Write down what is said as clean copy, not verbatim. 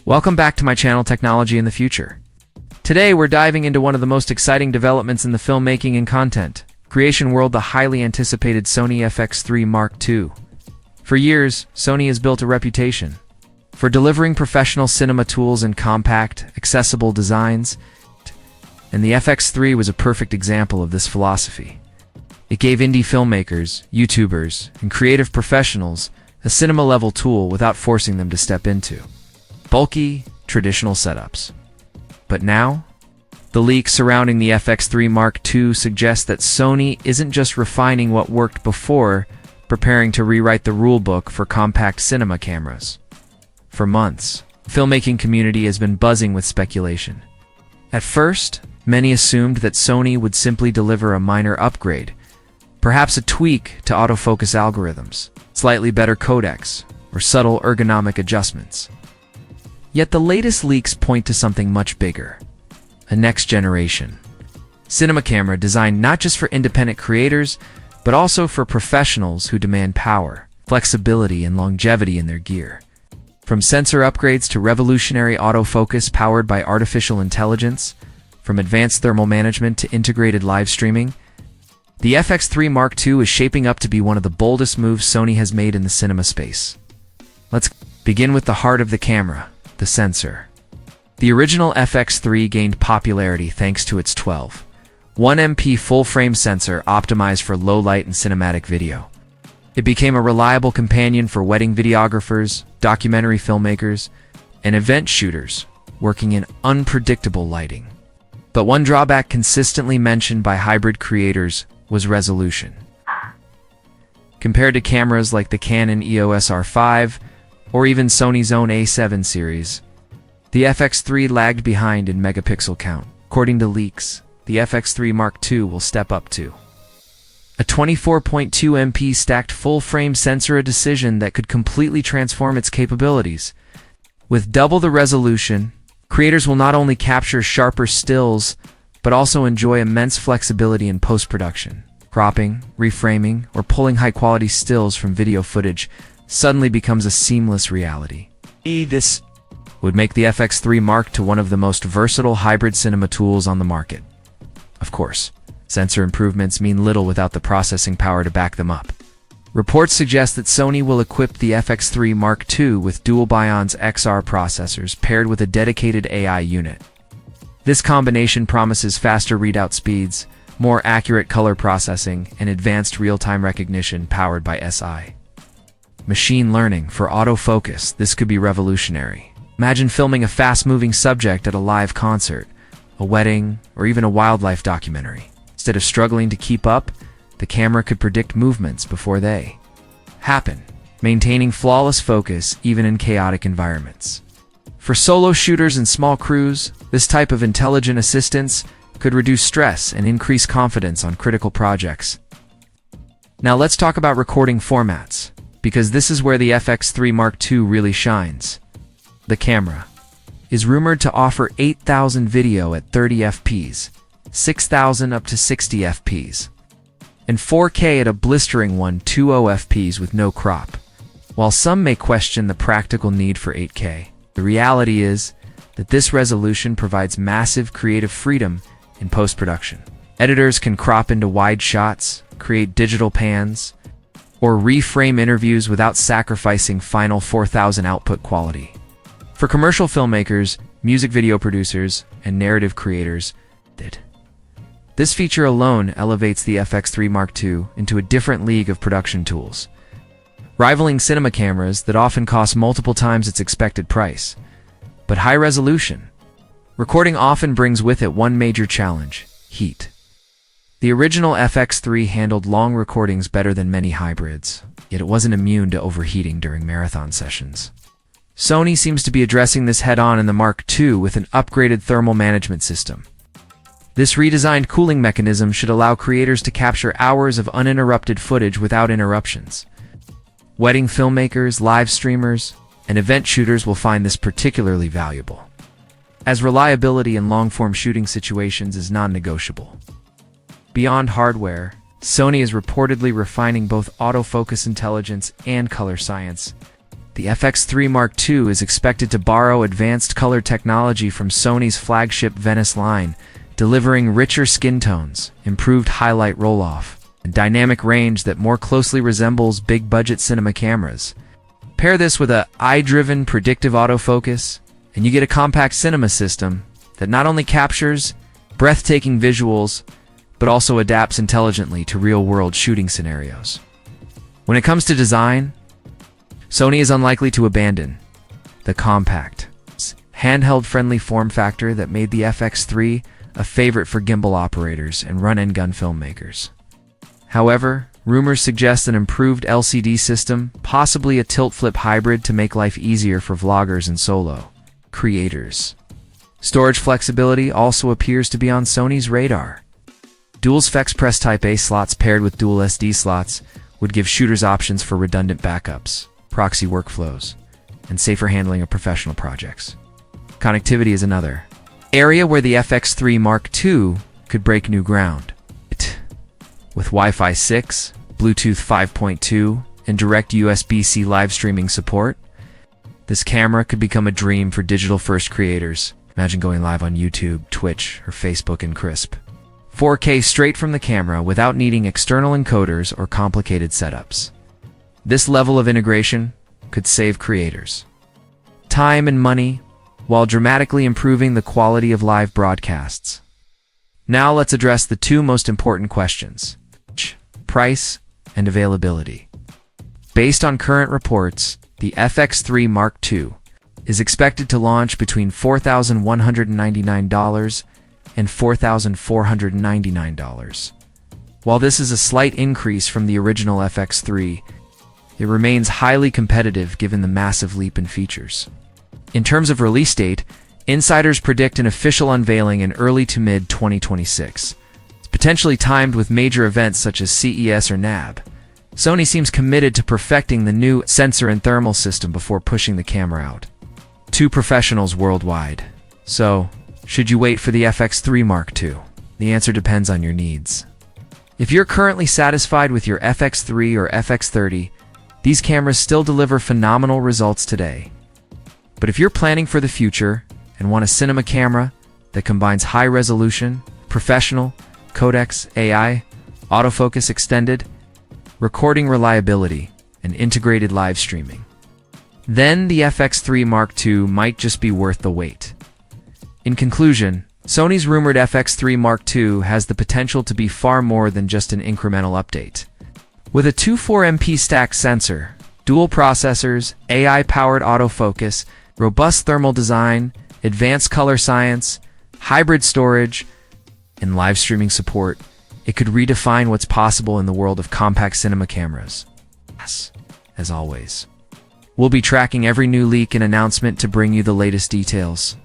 Welcome back to my channel, Technology in the Future. Today we're diving into one of the most exciting developments in the filmmaking and content creation world, the highly anticipated Sony FX3 Mark II. For years, Sony has built a reputation for delivering professional cinema tools in compact, accessible designs, and the FX3 was a perfect example of this philosophy. It gave indie filmmakers, YouTubers, and creative professionals a cinema-level tool without forcing them to step into bulky, traditional setups. But now, the leaks surrounding the FX3 Mark II suggest that Sony isn't just refining what worked before, preparing to rewrite the rulebook for compact cinema cameras. For months, the filmmaking community has been buzzing with speculation. At first, many assumed that Sony would simply deliver a minor upgrade, perhaps a tweak to autofocus algorithms, slightly better codecs, or subtle ergonomic adjustments. Yet the latest leaks point to something much bigger: a next-generation cinema camera designed not just for independent creators, but also for professionals who demand power, flexibility, and longevity in their gear. From sensor upgrades to revolutionary autofocus powered by artificial intelligence, from advanced thermal management to integrated live streaming, the FX3 Mark II is shaping up to be one of the boldest moves Sony has made in the cinema space. Let's begin with the heart of the camera: the sensor. The original FX3 gained popularity thanks to its 12.1 full-frame sensor optimized for low light and cinematic video. It became a reliable companion for wedding videographers, documentary filmmakers, and event shooters working in unpredictable lighting. But one drawback consistently mentioned by hybrid creators was resolution. Compared to cameras like the Canon EOS R5 or even Sony's own A7 series, the FX3 lagged behind in megapixel count. According to leaks, the FX3 Mark II will step up to a 24.2 MP stacked full-frame sensor, a decision that could completely transform its capabilities. With double the resolution, creators will not only capture sharper stills, but also enjoy immense flexibility in post-production. Cropping, reframing, or pulling high-quality stills from video footage suddenly becomes a seamless reality. This would make the FX3 Mark II one of the most versatile hybrid cinema tools on the market. Of course, sensor improvements mean little without the processing power to back them up. Reports suggest that Sony will equip the FX3 Mark II with dual Bions XR processors paired with a dedicated AI unit. This combination promises faster readout speeds, more accurate color processing, and advanced real-time recognition powered by SI machine learning for autofocus. This could be revolutionary. Imagine filming a fast-moving subject at a live concert, a wedding, or even a wildlife documentary. Instead of struggling to keep up, the camera could predict movements before they happen, maintaining flawless focus even in chaotic environments. For solo shooters and small crews, this type of intelligent assistance could reduce stress and increase confidence on critical projects. Now let's talk about recording formats, because this is where the FX3 Mark II really shines. The camera is rumored to offer 8,000 video at 30 fps, 6,000 up to 60 fps, and 4K at a blistering 120 fps with no crop. While some may question the practical need for 8K, the reality is that this resolution provides massive creative freedom in post-production. Editors can crop into wide shots, create digital pans, or reframe interviews without sacrificing final 4,000 output quality. For commercial filmmakers, music video producers, and narrative creators, this feature alone elevates the FX3 Mark II into a different league of production tools, rivaling cinema cameras that often cost multiple times its expected price. But high resolution recording often brings with it one major challenge: heat. The original FX3 handled long recordings better than many hybrids, yet it wasn't immune to overheating during marathon sessions. Sony seems to be addressing this head-on in the Mark II with an upgraded thermal management system. This redesigned cooling mechanism should allow creators to capture hours of uninterrupted footage without interruptions. Wedding filmmakers, live streamers, and event shooters will find this particularly valuable, as reliability in long-form shooting situations is non-negotiable. Beyond hardware, Sony is reportedly refining both autofocus intelligence and color science. The FX3 Mark II is expected to borrow advanced color technology from Sony's flagship Venice line, delivering richer skin tones, improved highlight roll-off, and dynamic range that more closely resembles big-budget cinema cameras. Pair this with a eye-driven predictive autofocus, and you get a compact cinema system that not only captures breathtaking visuals, but also adapts intelligently to real-world shooting scenarios. When it comes to design, Sony is unlikely to abandon the compact, handheld-friendly form factor that made the FX3 a favorite for gimbal operators and run-and-gun filmmakers. However, rumors suggest an improved LCD system, possibly a tilt-flip hybrid to make life easier for vloggers and solo creators. Storage flexibility also appears to be on Sony's radar. Dual FX Press Type A slots paired with dual SD slots would give shooters options for redundant backups, proxy workflows, and safer handling of professional projects. Connectivity is another area where the FX3 Mark II could break new ground. With Wi-Fi 6, Bluetooth 5.2, and direct USB-C live streaming support, this camera could become a dream for digital-first creators. Imagine going live on YouTube, Twitch, or Facebook in crisp 4K straight from the camera without needing external encoders or complicated setups. This level of integration could save creators time and money while dramatically improving the quality of live broadcasts. Now let's address the two most important questions: price and availability. Based on current reports, the FX3 Mark II is expected to launch between $4,199 and $4,499. While this is a slight increase from the original FX3, it remains highly competitive given the massive leap in features. In terms of release date, insiders predict an official unveiling in early to mid-2026. It's potentially timed with major events such as CES or NAB. Sony seems committed to perfecting the new sensor and thermal system before pushing the camera out to professionals worldwide. So, should you wait for the FX3 Mark II? The answer depends on your needs. If you're currently satisfied with your FX3 or FX30, these cameras still deliver phenomenal results today. But if you're planning for the future and want a cinema camera that combines high resolution, professional, codecs, AI, autofocus extended, recording reliability, and integrated live streaming, then the FX3 Mark II might just be worth the wait. In conclusion, Sony's rumored FX3 Mark II has the potential to be far more than just an incremental update. With a 24MP stacked sensor, dual processors, AI-powered autofocus, robust thermal design, advanced color science, hybrid storage, and live streaming support, it could redefine what's possible in the world of compact cinema cameras. As always, we'll be tracking every new leak and announcement to bring you the latest details.